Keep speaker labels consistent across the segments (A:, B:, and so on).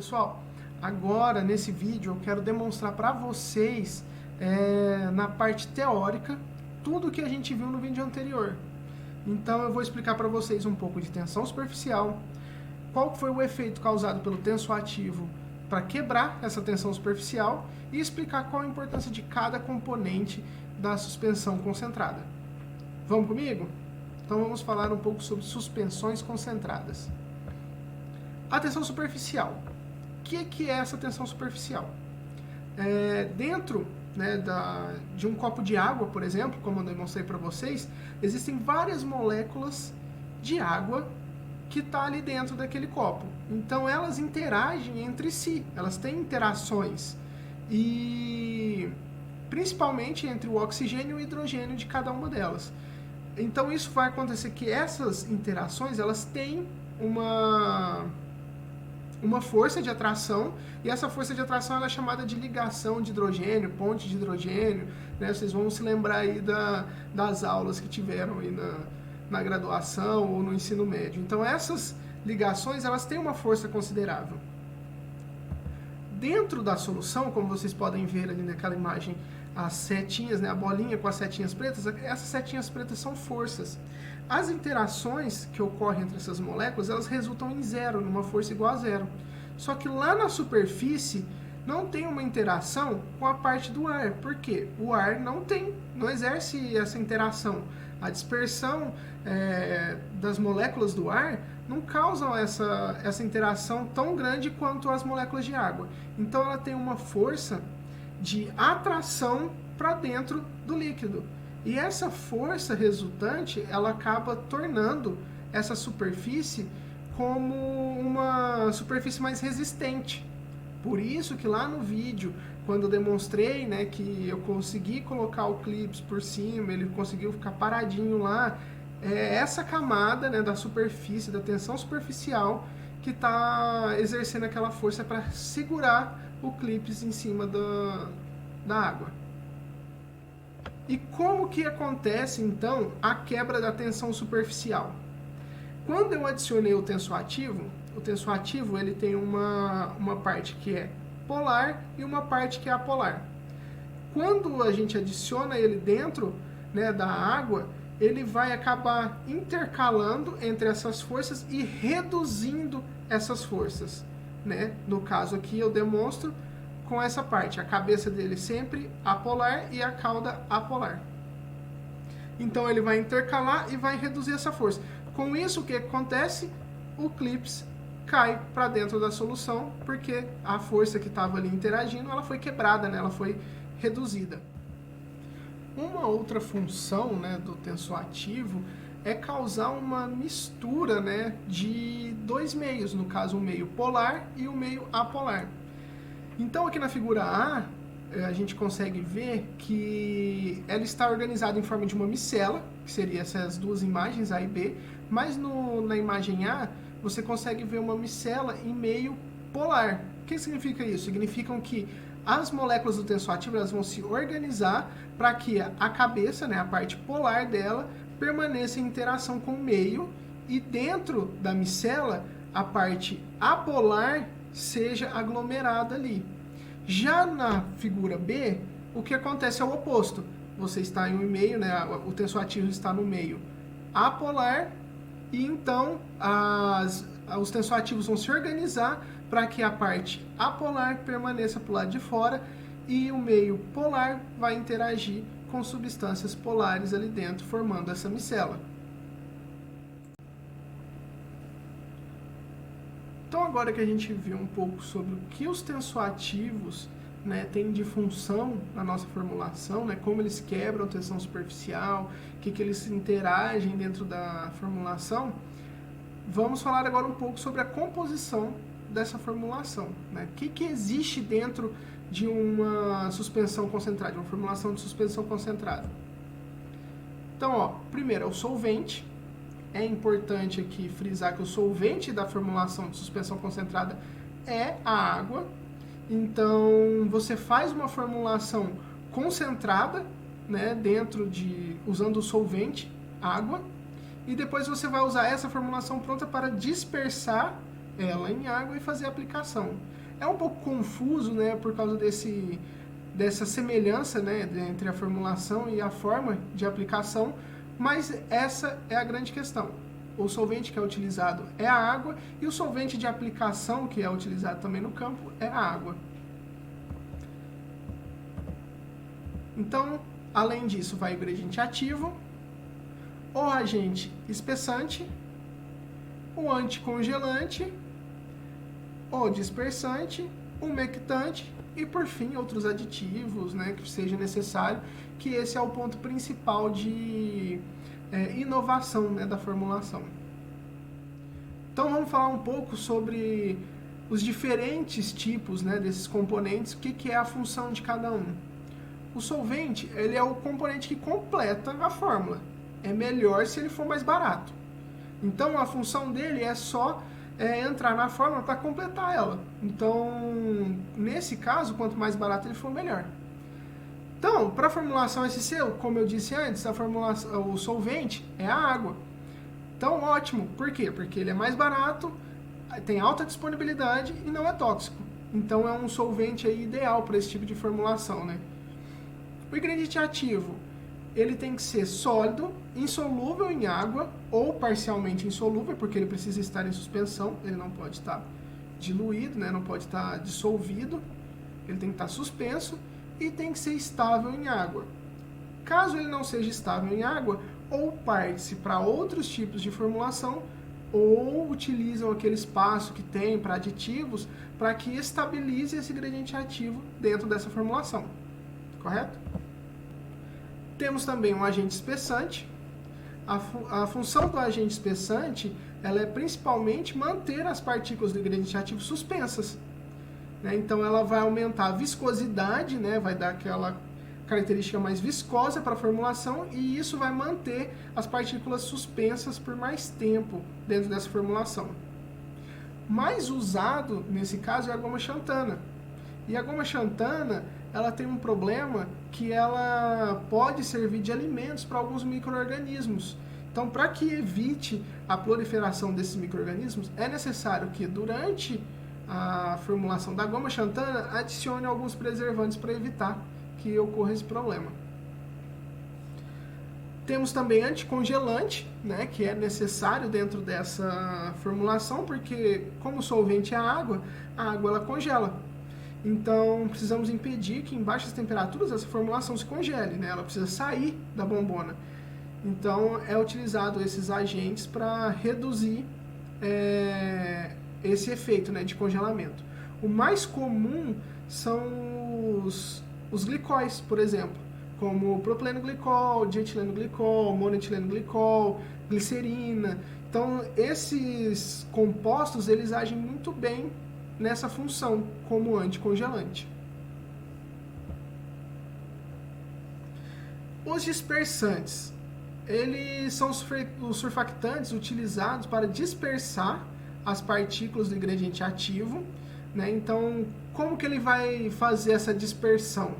A: pessoal, agora nesse vídeo eu quero demonstrar para vocês na parte teórica tudo o que a gente viu no vídeo anterior. Então eu vou explicar para vocês um pouco de tensão superficial, qual foi o efeito causado pelo tensoativo para quebrar essa tensão superficial e explicar qual a importância de cada componente da suspensão concentrada. Vamos comigo? Então vamos falar um pouco sobre suspensões concentradas. A tensão superficial. O que é essa tensão superficial? Dentro de um copo de água, por exemplo, como eu demonstrei para vocês, existem várias moléculas de água que estão ali dentro daquele copo. Então elas interagem entre si, elas têm interações. E principalmente entre o oxigênio e o hidrogênio de cada uma delas. Então isso vai acontecer que essas interações, elas têm uma força de atração, e essa força de atração ela é chamada de ligação de hidrogênio, ponte de hidrogênio, né? Vocês vão se lembrar aí das aulas que tiveram aí na graduação ou no ensino médio. Então essas ligações, elas têm uma força considerável. Dentro da solução, como vocês podem ver ali naquela imagem, as setinhas, né, a bolinha com as setinhas pretas, essas setinhas pretas são forças. As interações que ocorrem entre essas moléculas, elas resultam em zero, numa força igual a zero. Só que lá na superfície não tem uma interação com a parte do ar. Por quê? O ar não exerce essa interação. A dispersão das moléculas do ar não causam essa interação tão grande quanto as moléculas de água. Então ela tem uma força de atração para dentro do líquido. E essa força resultante, ela acaba tornando essa superfície como uma superfície mais resistente. Por isso que lá no vídeo, quando eu demonstrei, né, que eu consegui colocar o clips por cima, ele conseguiu ficar paradinho lá, essa camada, né, da superfície, da tensão superficial, que está exercendo aquela força para segurar o clips em cima da água. E como que acontece, então, a quebra da tensão superficial? Quando eu adicionei o tensoativo ele tem uma parte que é polar e uma parte que é apolar. Quando a gente adiciona ele dentro, né, da água, ele vai acabar intercalando entre essas forças e reduzindo essas forças, né? No caso aqui eu demonstro com essa parte, a cabeça dele sempre apolar e a cauda apolar. Então ele vai intercalar e vai reduzir essa força. Com isso, o que acontece? O clips cai para dentro da solução, porque a força que estava ali interagindo, ela foi quebrada, né? Ela foi reduzida. Uma outra função, né, do tensoativo é causar uma mistura, né, de dois meios, no caso o meio polar e o meio apolar. Então aqui na figura A, a gente consegue ver que ela está organizada em forma de uma micela, que seria essas duas imagens, A e B, mas na imagem A, você consegue ver uma micela em meio polar. O que significa isso? Significa que as moléculas do tensoativo elas vão se organizar para que a cabeça, né, a parte polar dela, permaneça em interação com o meio, e dentro da micela, a parte apolar seja aglomerada ali. Já na figura B, o que acontece é o oposto. Você está em um meio, né, o tensoativo está no meio apolar, e então os tensoativos vão se organizar para que a parte apolar permaneça para o lado de fora e o meio polar vai interagir com substâncias polares ali dentro, formando essa micela. Então agora que a gente viu um pouco sobre o que os tensoativos, né, têm de função na nossa formulação, né, como eles quebram a tensão superficial, o que eles interagem dentro da formulação, vamos falar agora um pouco sobre a composição dessa formulação, né? O que existe dentro de uma suspensão concentrada, de uma formulação de suspensão concentrada? Então, ó, primeiro é o solvente. É importante aqui frisar que o solvente da formulação de suspensão concentrada é a água. Então, você faz uma formulação concentrada, né, usando o solvente, água, e depois você vai usar essa formulação pronta para dispersar ela em água e fazer a aplicação. É um pouco confuso, né, por causa dessa semelhança, né, entre a formulação e a forma de aplicação, mas essa é a grande questão. O solvente que é utilizado é a água e o solvente de aplicação que é utilizado também no campo é a água. Então, além disso, vai o ingrediente ativo, o agente espessante, o anticongelante, o dispersante, o umectante e, por fim, outros aditivos, né, que seja necessário, que esse é o ponto principal de inovação, né, da formulação. Então vamos falar um pouco sobre os diferentes tipos, né, desses componentes, o que é a função de cada um. O solvente, ele é o componente que completa a fórmula. É melhor se ele for mais barato. Então a função dele é só entrar na fórmula para completar ela. Então, nesse caso, quanto mais barato ele for, melhor. Então, para a formulação SC, como eu disse antes, o solvente é a água. Então, ótimo. Por quê? Porque ele é mais barato, tem alta disponibilidade e não é tóxico. Então, é um solvente aí ideal para esse tipo de formulação, né? O ingrediente ativo, ele tem que ser sólido, insolúvel em água ou parcialmente insolúvel, porque ele precisa estar em suspensão, ele não pode estar diluído, né? Não pode estar dissolvido, ele tem que estar suspenso e tem que ser estável em água. Caso ele não seja estável em água, ou parte-se para outros tipos de formulação, ou utilizam aquele espaço que tem para aditivos para que estabilize esse ingrediente ativo dentro dessa formulação. Correto? Temos também um agente espessante. A função do agente espessante ela é principalmente manter as partículas do ingrediente ativo suspensas. Né? Então ela vai aumentar a viscosidade, né? Vai dar aquela característica mais viscosa para a formulação e isso vai manter as partículas suspensas por mais tempo dentro dessa formulação. Mais usado nesse caso é a goma xantana. E a goma xantana ela tem um problema que ela pode servir de alimentos para alguns micro-organismos. Então, para que evite a proliferação desses micro-organismos, é necessário que durante a formulação da goma xantana adicione alguns preservantes para evitar que ocorra esse problema. Temos também anticongelante, né, que é necessário dentro dessa formulação, porque como o solvente é a água ela congela. Então, precisamos impedir que em baixas temperaturas essa formulação se congele, né? Ela precisa sair da bombona. Então, é utilizado esses agentes para reduzir esse efeito, né, de congelamento. O mais comum são os glicóis, por exemplo, como propileno glicol, dietileno glicol, monoetileno glicol, glicerina. Então, esses compostos, eles agem muito bem nessa função como anticongelante. Os dispersantes, eles são os surfactantes utilizados para dispersar as partículas do ingrediente ativo, né? Então, como que ele vai fazer essa dispersão?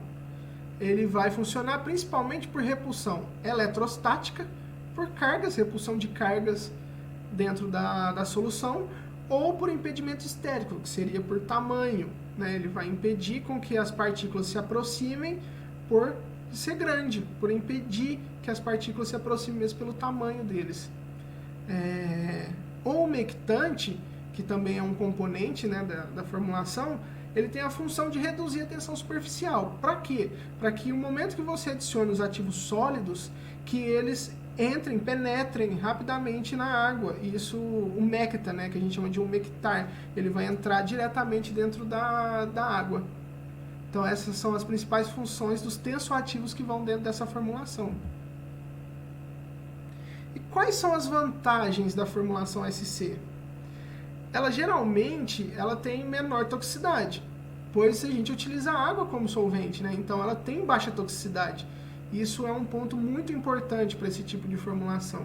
A: Ele vai funcionar principalmente por repulsão eletrostática, por cargas, repulsão de cargas dentro da solução, ou por impedimento estérico, que seria por tamanho, né? Ele vai impedir com que as partículas se aproximem por ser grande, por impedir que as partículas se aproximem mesmo pelo tamanho deles. O umectante, que também é um componente, né, da formulação, ele tem a função de reduzir a tensão superficial. Para quê? Para que no momento que você adicione os ativos sólidos, que eles penetrem rapidamente na água. Isso umecta, né, que a gente chama de umectar. Ele vai entrar diretamente dentro da água. Então essas são as principais funções dos tensoativos que vão dentro dessa formulação. E quais são as vantagens da formulação SC? Ela geralmente tem menor toxicidade, pois a gente utiliza a água como solvente, né? Então ela tem baixa toxicidade. Isso é um ponto muito importante para esse tipo de formulação.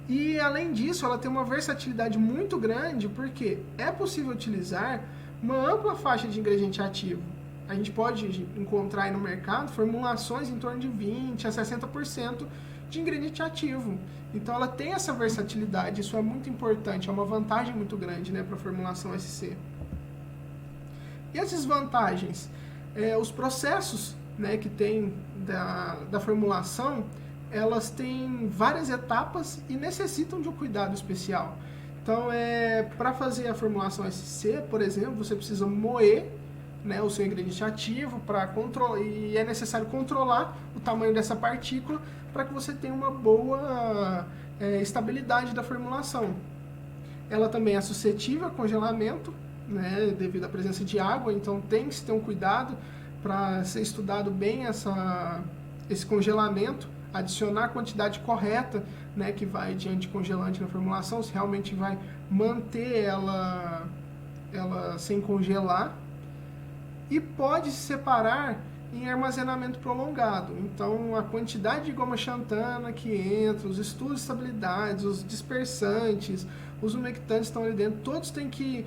A: E, além disso, ela tem uma versatilidade muito grande, porque é possível utilizar uma ampla faixa de ingrediente ativo. a gente pode encontrar aí no mercado formulações em torno de 20% a 60% de ingrediente ativo. Então ela tem essa versatilidade, isso é muito importante, é uma vantagem muito grande, né, para a formulação SC. E as desvantagens? Os processos, né, que tem da formulação, elas têm várias etapas e necessitam de um cuidado especial. Então, para fazer a formulação SC, por exemplo, você precisa moer, né, o seu ingrediente ativo e é necessário controlar o tamanho dessa partícula para que você tenha uma boa estabilidade da formulação. Ela também é suscetível a congelamento, né, devido à presença de água, então tem que se ter um cuidado para ser estudado bem esse congelamento, adicionar a quantidade correta, né, que vai de anticongelante na formulação, se realmente vai manter ela sem congelar, e pode se separar em armazenamento prolongado. Então, a quantidade de goma xantana que entra, os estudos de estabilidade, os dispersantes, os umectantes estão ali dentro, todos têm que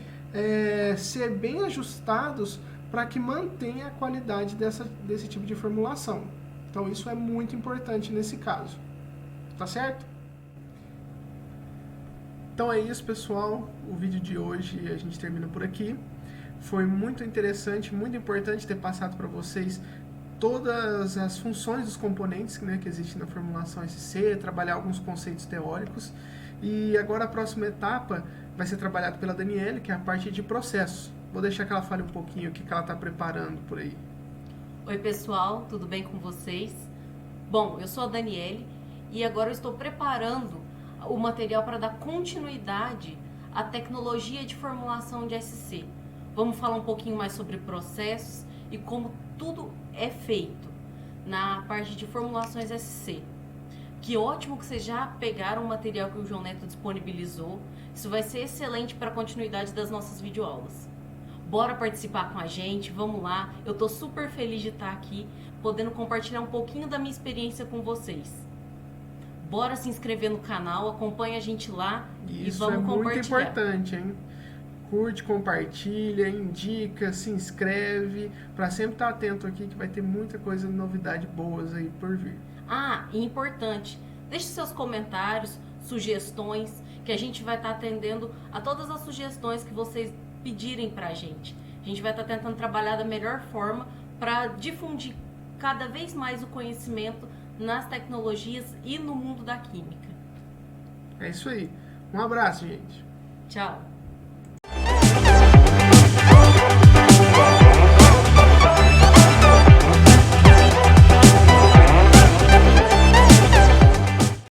A: ser bem ajustados para que mantenha a qualidade desse tipo de formulação. Então, isso é muito importante nesse caso. Tá certo? Então é isso, pessoal. O vídeo de hoje a gente termina por aqui. Foi muito interessante, muito importante ter passado para vocês todas as funções dos componentes, né, que existem na formulação SC, trabalhar alguns conceitos teóricos. E agora a próxima etapa vai ser trabalhada pela Daniele, que é a parte de processos. Vou deixar que ela fale um pouquinho o que ela está preparando por aí.
B: Oi pessoal, tudo bem com vocês? Bom, eu sou a Daniele e agora eu estou preparando o material para dar continuidade à tecnologia de formulação de SC. Vamos falar um pouquinho mais sobre processos e como tudo é feito na parte de formulações SC. Que ótimo que vocês já pegaram o material que o João Neto disponibilizou. Isso vai ser excelente para a continuidade das nossas videoaulas. Bora participar com a gente, vamos lá. Eu tô super feliz de estar aqui, podendo compartilhar um pouquinho da minha experiência com vocês. Bora se inscrever no canal, acompanha a gente lá e vamos compartilhar.
A: Isso é muito importante, hein? Curte, compartilha, indica, se inscreve, para sempre estar atento aqui que vai ter muita coisa, novidade boas aí por vir.
B: Ah, e importante, deixe seus comentários, sugestões, que a gente vai estar atendendo a todas as sugestões que vocês pedirem pra gente. A gente vai estar tentando trabalhar da melhor forma para difundir cada vez mais o conhecimento nas tecnologias e no mundo da química.
A: É isso aí. Um abraço, gente.
B: Tchau.